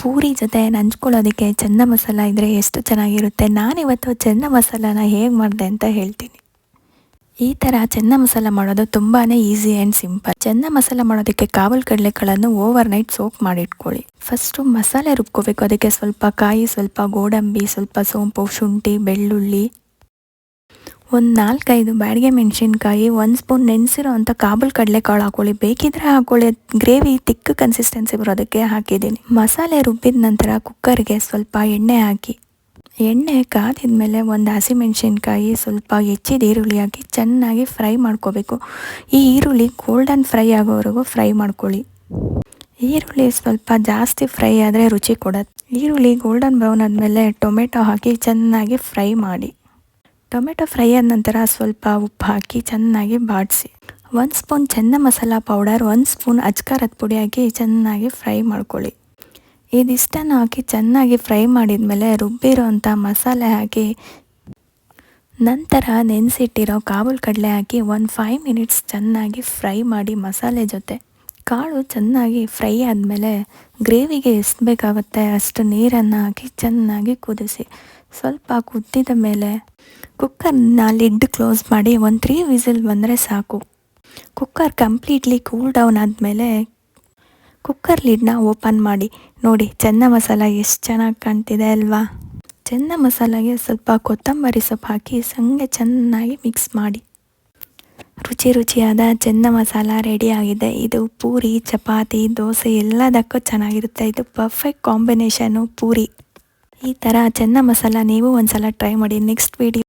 ಪೂರಿ ಜೊತೆ ನಂಚ್ಕೊಳ್ಳೋದಕ್ಕೆ ಚೆನ್ನ ಮಸಾಲ ಇದ್ದರೆ ಎಷ್ಟು ಚೆನ್ನಾಗಿರುತ್ತೆ. ನಾನಿವತ್ತು ಚೆನ್ನ ಮಸಾಲಾನ ಹೇಗೆ ಮಾಡಿದೆ ಅಂತ ಹೇಳ್ತೀನಿ. ಈ ಥರ ಚೆನ್ನ ಮಸಾಲ ಮಾಡೋದು ತುಂಬಾ easy and simple. Chana masala ಮಾಡೋದಕ್ಕೆ ಕಾಬೂಲ್ ಕಡಲೆಕಾಳನ್ನು ಓವರ್ ನೈಟ್ ಸೋಕ್ ಮಾಡಿಟ್ಕೊಳ್ಳಿ. ಫಸ್ಟು ಮಸಾಲೆ ರುಬ್ಕೋಬೇಕು. ಅದಕ್ಕೆ ಸ್ವಲ್ಪ ಕಾಯಿ, ಸ್ವಲ್ಪ ಗೋಡಂಬಿ, ಸ್ವಲ್ಪ ಸೋಂಪು, ಶುಂಠಿ, ಬೆಳ್ಳುಳ್ಳಿ, ಒಂದು 4-5 ಬ್ಯಾಡಗೆ ಮೆಣಸಿನ್ಕಾಯಿ, 1 ಸ್ಪೂನ್ ನೆನೆಸಿರೋ ಅಂಥ ಕಾಬೂಲ್ ಕಡಲೆಕಾಳು ಹಾಕೊಳ್ಳಿ. ಬೇಕಿದ್ರೆ ಹಾಕೊಳ್ಳಿ. ಗ್ರೇವಿ ತಿಕ್ ಕನ್ಸಿಸ್ಟೆನ್ಸಿ ಬರೋದಕ್ಕೆ ಹಾಕಿದ್ದೀನಿ. ಮಸಾಲೆ ರುಬ್ಬಿದ ನಂತರ ಕುಕ್ಕರ್ಗೆ ಸ್ವಲ್ಪ ಎಣ್ಣೆ ಹಾಕಿ, ಎಣ್ಣೆ ಕಾದಿದ ಮೇಲೆ ಒಂದು ಹಸಿಮೆಣಸಿನ್ಕಾಯಿ, ಸ್ವಲ್ಪ ಹೆಚ್ಚಿದ ಈರುಳ್ಳಿ ಹಾಕಿ ಚೆನ್ನಾಗಿ ಫ್ರೈ ಮಾಡ್ಕೋಬೇಕು. ಈ ಈರುಳ್ಳಿ ಗೋಲ್ಡನ್ ಫ್ರೈ ಆಗೋವರೆಗೂ ಫ್ರೈ ಮಾಡ್ಕೊಳ್ಳಿ. ಈರುಳ್ಳಿ ಸ್ವಲ್ಪ ಜಾಸ್ತಿ ಫ್ರೈ ಆದರೆ ರುಚಿ ಕೊಡುತ್ತೆ. ಈರುಳ್ಳಿ ಗೋಲ್ಡನ್ ಬ್ರೌನ್ ಆದಮೇಲೆ ಟೊಮೆಟೊ ಹಾಕಿ ಚೆನ್ನಾಗಿ ಫ್ರೈ ಮಾಡಿ. ಟೊಮೆಟೊ ಫ್ರೈ ಆದ ನಂತರ ಸ್ವಲ್ಪ ಉಪ್ಪು ಹಾಕಿ ಚೆನ್ನಾಗಿ ಬಾಡಿಸಿ. 1 ಸ್ಪೂನ್ ಚೆನ್ನ ಮಸಾಲ ಪೌಡರ್, 1 ಸ್ಪೂನ್ ಅಚ್ಕಾರದ ಪುಡಿ ಹಾಕಿ ಚೆನ್ನಾಗಿ ಫ್ರೈ ಮಾಡ್ಕೊಳ್ಳಿ. ಇದಿಷ್ಟನ್ನು ಹಾಕಿ ಚೆನ್ನಾಗಿ ಫ್ರೈ ಮಾಡಿದ್ಮೇಲೆ ರುಬ್ಬಿರೋ ಅಂಥ ಮಸಾಲೆ ಹಾಕಿ, ನಂತರ ನೆನೆಸಿಟ್ಟಿರೋ ಕಾಬೂಲ್ ಕಡಲೆ ಹಾಕಿ 5 ಮಿನಿಟ್ಸ್ ಚೆನ್ನಾಗಿ ಫ್ರೈ ಮಾಡಿ ಮಸಾಲೆ ಜೊತೆ. ಕಾಳು ಚೆನ್ನಾಗಿ ಫ್ರೈ ಆದಮೇಲೆ ಗ್ರೇವಿಗೆ ಎಷ್ಟು ಬೇಕಾಗುತ್ತೆ ಅಷ್ಟು ನೀರನ್ನು ಹಾಕಿ ಚೆನ್ನಾಗಿ ಕುದಿಸಿ. ಸ್ವಲ್ಪ ಕುದ್ದಿದ ಮೇಲೆ ಕುಕ್ಕರ್ನ ಲಿಡ್ ಕ್ಲೋಸ್ ಮಾಡಿ 3 ವಿಸಿಲ್ ಬಂದರೆ ಸಾಕು. ಕುಕ್ಕರ್ ಕಂಪ್ಲೀಟ್ಲಿ ಕೂಲ್ ಡೌನ್ ಆದಮೇಲೆ ಕುಕ್ಕರ್ ಲಿಡ್ನ ಓಪನ್ ಮಾಡಿ. ನೋಡಿ, ಚೆನ್ನ ಮಸಾಲ ಎಷ್ಟು ಚೆನ್ನಾಗಿ ಕಾಣ್ತಿದೆ ಅಲ್ವಾ? ಚೆನ್ನ ಮಸಾಲಾಗೆ ಸ್ವಲ್ಪ ಕೊತ್ತಂಬರಿ ಸೊಪ್ಪು ಹಾಕಿ ಸಂಗೆ ಚೆನ್ನಾಗಿ ಮಿಕ್ಸ್ ಮಾಡಿ. ರುಚಿಯಾದ ಚೆನ್ನ ಮಸಾಲ ರೆಡಿ ಆಗಿದೆ. ಇದು ಪೂರಿ, ಚಪಾತಿ, ದೋಸೆ ಎಲ್ಲದಕ್ಕೂ ಚೆನ್ನಾಗಿರುತ್ತೆ. ಇದು ಪರ್ಫೆಕ್ಟ್ ಕಾಂಬಿನೇಷನು ಪೂರಿ. ಈ ಥರ ಚೆನ್ನ ಮಸಾಲ ನೀವು ಒಂದ್ಸಲ ಟ್ರೈ ಮಾಡಿ. Next video